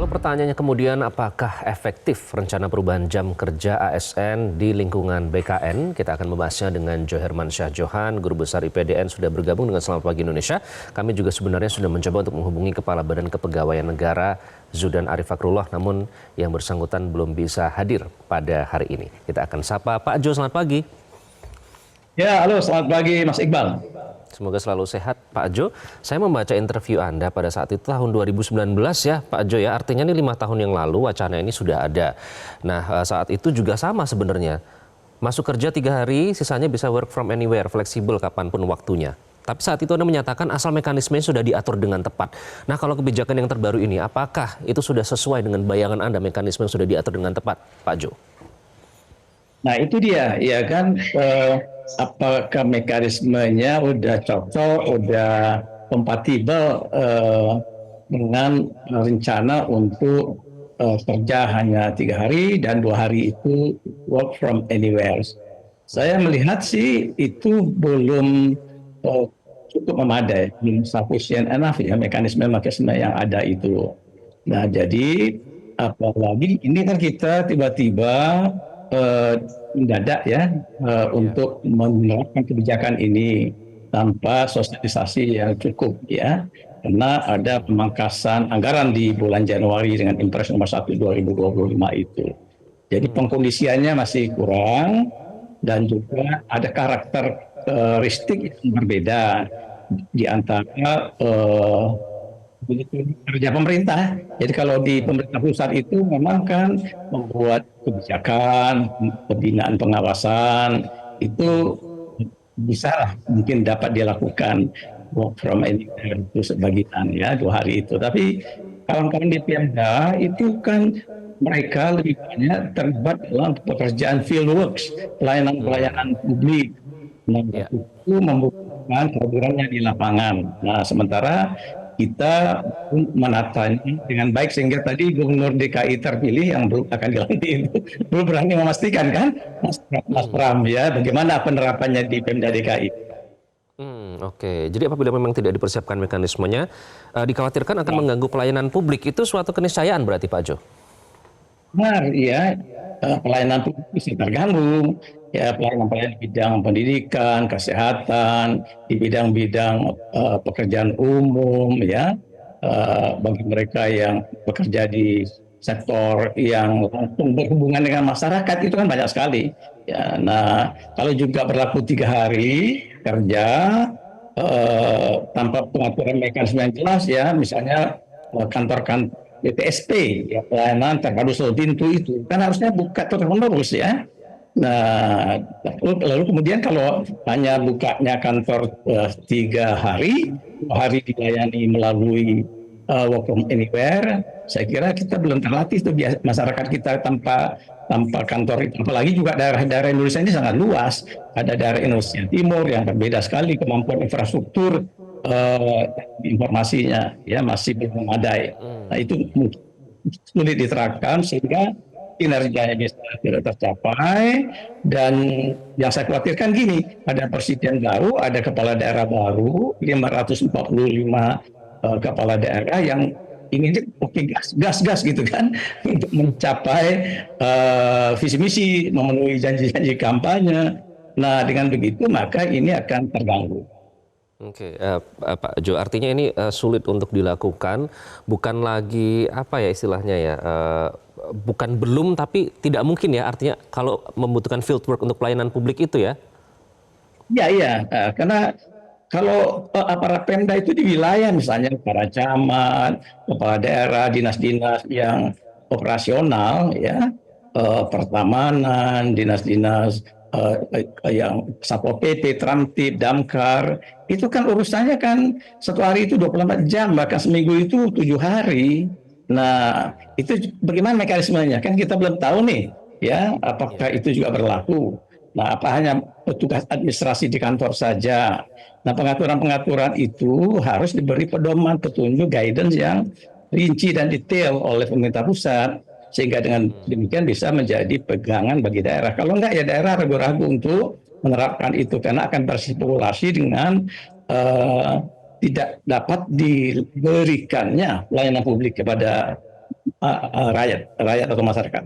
Kalau pertanyaannya kemudian apakah efektif rencana perubahan jam kerja ASN di lingkungan BKN? Kita akan membahasnya dengan Jo Hermansyah Johan, Guru Besar IPDN sudah bergabung dengan Selamat Pagi Indonesia. Kami juga sebenarnya sudah mencoba untuk menghubungi Kepala Badan Kepegawaian Negara Zudan Arif Fakrullah, namun yang bersangkutan belum bisa hadir pada hari ini. Kita akan sapa Pak Jo, selamat pagi. Ya, halo, selamat pagi Mas Iqbal. Semoga selalu sehat Pak Jo. Saya membaca interview Anda pada saat itu tahun 2019 ya Pak Jo ya. Artinya ini 5 tahun yang lalu wacana ini sudah ada. Nah saat itu juga sama sebenarnya. Masuk kerja 3 hari, sisanya bisa work from anywhere, fleksibel kapanpun waktunya. Tapi saat itu Anda menyatakan asal mekanismenya sudah diatur dengan tepat. Nah kalau kebijakan yang terbaru ini, apakah itu sudah sesuai dengan bayangan Anda mekanisme yang sudah diatur dengan tepat Pak Jo? Nah itu dia, ya kan, apakah mekanismenya udah cocok, udah kompatibel dengan rencana untuk kerja hanya 3 hari dan 2 hari itu work from anywhere. Saya melihat sih itu belum cukup memadai, belum sufficient enough ya mekanisme yang ada itu. Nah jadi apalagi ini kan kita tiba-tiba mendadak ya untuk menerapkan kebijakan ini tanpa sosialisasi yang cukup ya, karena ada pemangkasan anggaran di bulan Januari dengan Impres nomor 1 2025 itu. Jadi pengkondisiannya masih kurang dan juga ada karakteristik yang berbeda di antara kerja pemerintah. Jadi kalau di pemerintah pusat itu memang kan membuat kebijakan, pembinaan pengawasan itu bisa lah mungkin dapat dilakukan work from anywhere itu sebagian ya 2 hari itu. Tapi kawan-kawan di Pemda itu kan mereka lebih banyak terlibat dalam pekerjaan field works, pelayanan publik. Nah, itu membutuhkan kehadirannya di lapangan. Nah, sementara kita menatanya dengan baik sehingga tadi Gubernur DKI terpilih yang belum akan dilantik itu belum berani memastikan kan Mas Pram ya bagaimana penerapannya di Pemda DKI. Oke, jadi apabila memang tidak dipersiapkan mekanismenya, dikhawatirkan akan mengganggu pelayanan publik. Itu suatu keniscayaan berarti Pak Jo? Benar, ya, pelayanan publik bisa terganggu, ya pelayanan di bidang pendidikan, kesehatan, di bidang-bidang pekerjaan umum, ya, bagi mereka yang bekerja di sektor yang langsung berhubungan dengan masyarakat itu kan banyak sekali. Ya, nah kalau juga berlaku 3 hari kerja tanpa pengaturan mekanisme yang jelas, ya, misalnya kantor-kantor BPSP, ya, pelayanan terpadu satu pintu itu kan harusnya buka terus ya. Nah, lalu kemudian kalau hanya bukanya kantor 3 hari, 2 hari dilayani melalui work from anywhere, saya kira kita belum terlatih tuh masyarakat kita tanpa kantor itu. Apalagi juga daerah-daerah Indonesia ini sangat luas. Ada daerah Indonesia Timur yang berbeda sekali kemampuan infrastruktur informasinya ya masih belum memadai. Nah itu sulit diterapkan sehingga kinerjanya bisa tidak tercapai, dan yang saya khawatirkan gini, ada presiden baru, ada kepala daerah baru, 545 kepala daerah yang inginnya oke gas gitu kan untuk mencapai visi misi, memenuhi janji-janji kampanye. Nah dengan begitu maka ini akan terganggu. Oke, Pak Jo, artinya ini sulit untuk dilakukan, bukan lagi apa ya istilahnya ya, bukan belum tapi tidak mungkin ya, artinya kalau membutuhkan field work untuk pelayanan publik itu ya? Iya, karena kalau aparat Pemda itu di wilayah misalnya para camat, kepala daerah, dinas-dinas yang operasional ya, pertamanan, dinas-dinas yang Satpol PP, Tramtip, Damkar, itu kan urusannya kan 1 hari itu 24 jam, bahkan seminggu itu 7 hari. Nah, itu bagaimana mekanismenya? Kan kita belum tahu nih, ya, apakah itu juga berlaku. Nah, apa hanya petugas administrasi di kantor saja? Nah, pengaturan-pengaturan itu harus diberi pedoman, petunjuk, guidance yang rinci dan detail oleh pemerintah pusat, sehingga dengan demikian bisa menjadi pegangan bagi daerah. Kalau enggak ya daerah ragu-ragu untuk menerapkan itu karena akan berspekulasi dengan tidak dapat diberikannya pelayanan publik kepada rakyat atau masyarakat.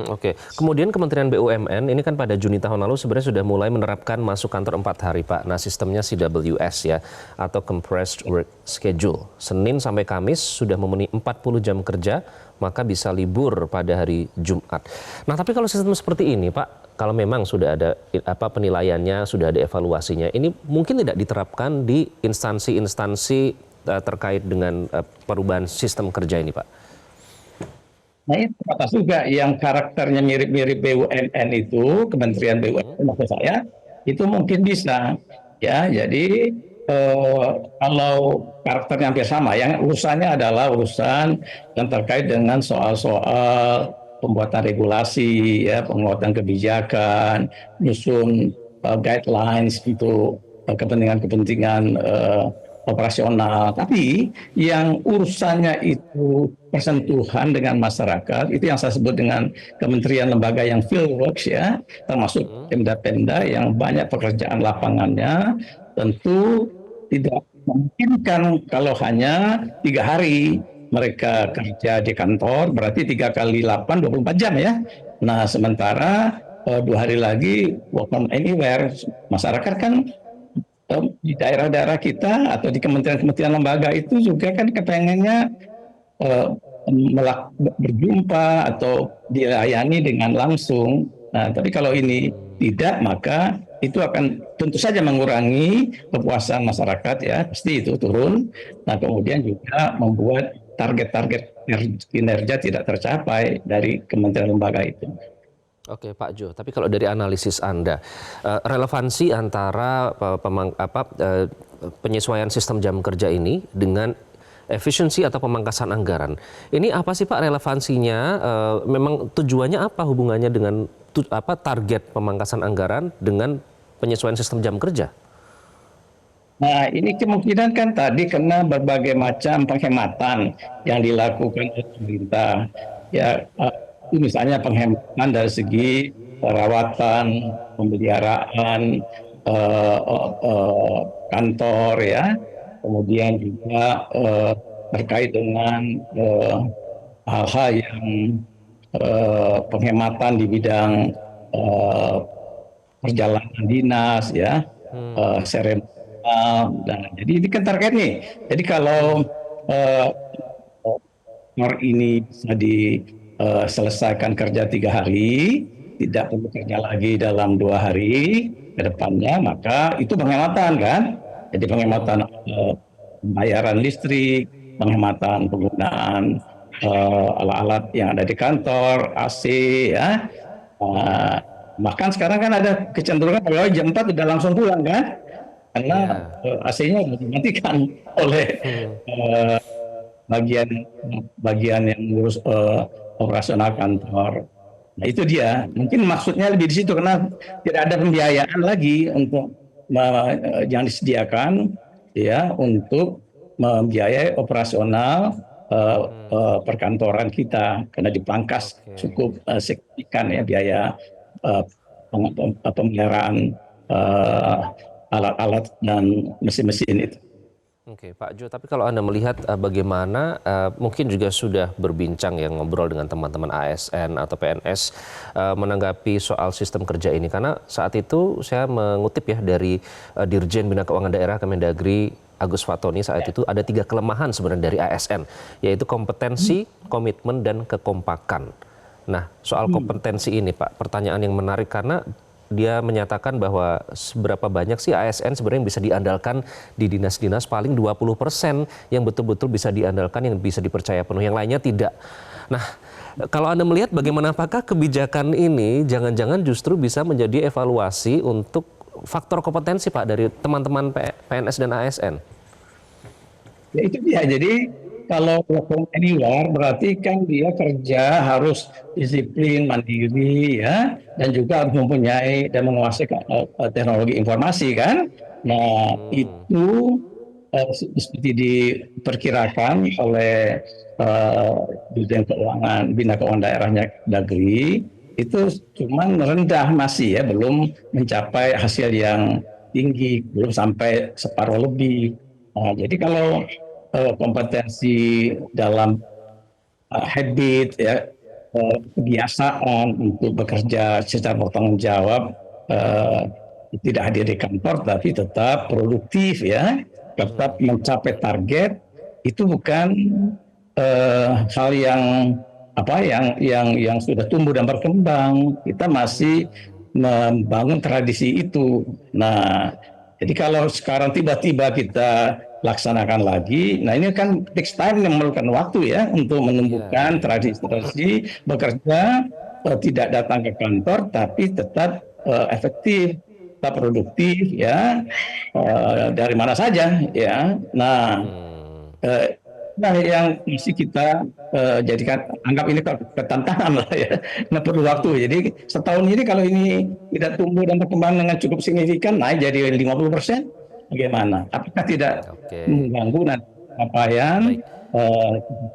Oke. Kemudian Kementerian BUMN ini kan pada Juni tahun lalu sebenarnya sudah mulai menerapkan masuk kantor 4 hari, Pak. Nah, sistemnya CWS ya, atau Compressed Work Schedule. Senin sampai Kamis sudah memenuhi 40 jam kerja, maka bisa libur pada hari Jumat. Nah, tapi kalau sistem seperti ini, Pak, kalau memang sudah ada penilaiannya, sudah ada evaluasinya, ini mungkin tidak diterapkan di instansi-instansi terkait dengan perubahan sistem kerja ini, Pak. Nah itu atas juga yang karakternya mirip-mirip BUMN itu, Kementerian BUMN maksud saya, itu mungkin bisa. Ya, jadi kalau karakternya hampir sama, yang urusannya adalah urusan yang terkait dengan soal-soal pembuatan regulasi, ya, penguatan kebijakan, nyusun guidelines untuk kepentingan-kepentingan operasional. Tapi yang urusannya itu persentuhan dengan masyarakat, itu yang saya sebut dengan kementerian lembaga yang field works ya, termasuk Pemda-Pemda yang banyak pekerjaan lapangannya, tentu tidak memungkinkan kalau hanya 3 hari mereka kerja di kantor, berarti 3 kali 8, 24 jam ya. Nah sementara 2 hari lagi work from anywhere, masyarakat kan di daerah-daerah kita atau di kementerian-kementerian lembaga itu juga kan kepengennya eh, berjumpa atau dilayani dengan langsung. Nah, tapi kalau ini tidak, maka itu akan tentu saja mengurangi kepuasan masyarakat ya, pasti itu turun. Nah, kemudian juga membuat target-target kinerja tidak tercapai dari kementerian lembaga itu. Oke Pak Jo, tapi kalau dari analisis Anda, relevansi antara penyesuaian sistem jam kerja ini dengan efisiensi atau pemangkasan anggaran, ini apa sih Pak relevansinya? Memang tujuannya apa hubungannya dengan target pemangkasan anggaran dengan penyesuaian sistem jam kerja? Nah, ini kemungkinan kan tadi karena berbagai macam penghematan yang dilakukan oleh pemerintah. Ya, misalnya penghematan dari segi perawatan, pemeliharaan kantor ya, kemudian juga terkait dengan hal-hal yang penghematan di bidang eh, perjalanan dinas ya, seremonial dan jadi ini kan target nih. Jadi kalau eh, ini bisa diselesaikan kerja 3 hari, tidak perlu kerja lagi dalam 2 hari ke depannya, maka itu penghematan kan. Jadi penghematan pembayaran listrik, penghematan penggunaan alat-alat yang ada di kantor, AC ya. Bahkan sekarang kan ada kecenderungan kalau jam 4 sudah langsung pulang kan, karena AC-nya sudah dimatikan oleh bagian yang ngurus operasional kantor. Nah itu dia, mungkin maksudnya lebih di situ karena tidak ada pembiayaan lagi untuk yang disediakan ya untuk membiayai operasional perkantoran kita karena dipangkas cukup signifikan ya biaya pemeliharaan alat-alat dan mesin-mesin itu. Oke, Pak Jo, tapi kalau Anda melihat bagaimana mungkin juga sudah berbincang ya ngobrol dengan teman-teman ASN atau PNS menanggapi soal sistem kerja ini, karena saat itu saya mengutip ya dari Dirjen Bina Keuangan Daerah Kemendagri Agus Fatoni, saat itu ada 3 kelemahan sebenarnya dari ASN, yaitu kompetensi, komitmen, dan kekompakan. Nah, soal kompetensi ini Pak, pertanyaan yang menarik karena dia menyatakan bahwa seberapa banyak sih ASN sebenarnya yang bisa diandalkan di dinas-dinas, paling 20% yang betul-betul bisa diandalkan, yang bisa dipercaya penuh, yang lainnya tidak. Nah, kalau Anda melihat bagaimana apakah kebijakan ini jangan-jangan justru bisa menjadi evaluasi untuk faktor kompetensi Pak dari teman-teman PNS dan ASN? Ya itu dia, jadi kalau work from anywhere berarti kan dia kerja harus disiplin, mandiri ya, dan juga harus mempunyai dan menguasai teknologi informasi kan. Nah itu seperti diperkirakan oleh Dirjen Keuangan Bina Keuangan Daerahnya Dagri itu cuma rendah masih ya, belum mencapai hasil yang tinggi, belum sampai separuh lebih. Nah, jadi kalau kompetensi dalam habit ya, kebiasaan untuk bekerja secara bertanggung jawab, eh, tidak hadir di kantor tapi tetap produktif ya, tetap mencapai target, itu bukan hal yang apa yang sudah tumbuh dan berkembang. Kita masih membangun tradisi itu. Nah, jadi kalau sekarang tiba-tiba kita laksanakan lagi, nah ini kan takes time, yang memerlukan waktu ya untuk Iya, iya, menumbuhkan iya. tradisi-tradisi bekerja, tidak datang ke kantor tapi tetap efektif, tetap produktif ya, dari mana saja ya. Nah, Hmm. eh, nah yang mesti kita jadikan, anggap ini ketantangan lah ya, nggak perlu waktu. Jadi setahun ini kalau ini tidak tumbuh dan berkembang dengan cukup signifikan, naik jadi 50%, bagaimana? Apakah tidak Oke, mengganggu nanti capaian baik. eh,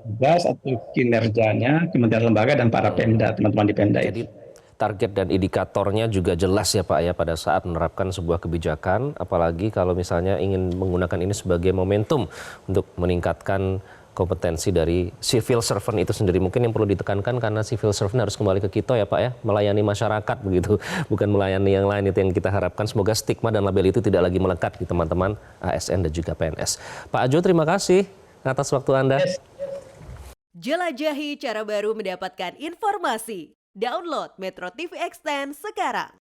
tugas atau kinerjanya kementerian lembaga dan para Pemda, teman-teman di Pemda Jadi itu? target dan indikatornya juga jelas ya Pak ya pada saat menerapkan sebuah kebijakan, apalagi kalau misalnya ingin menggunakan ini sebagai momentum untuk meningkatkan kompetensi dari civil servant itu sendiri. Mungkin yang perlu ditekankan karena civil servant harus kembali ke kita ya Pak ya, melayani masyarakat begitu, bukan melayani yang lain. Itu yang kita harapkan. Semoga stigma dan label itu tidak lagi melekat di teman-teman ASN dan juga PNS. Pak Ajo, terima kasih atas waktu Anda. Yes. Jelajahi cara baru mendapatkan informasi. Download Metro TV Extend sekarang.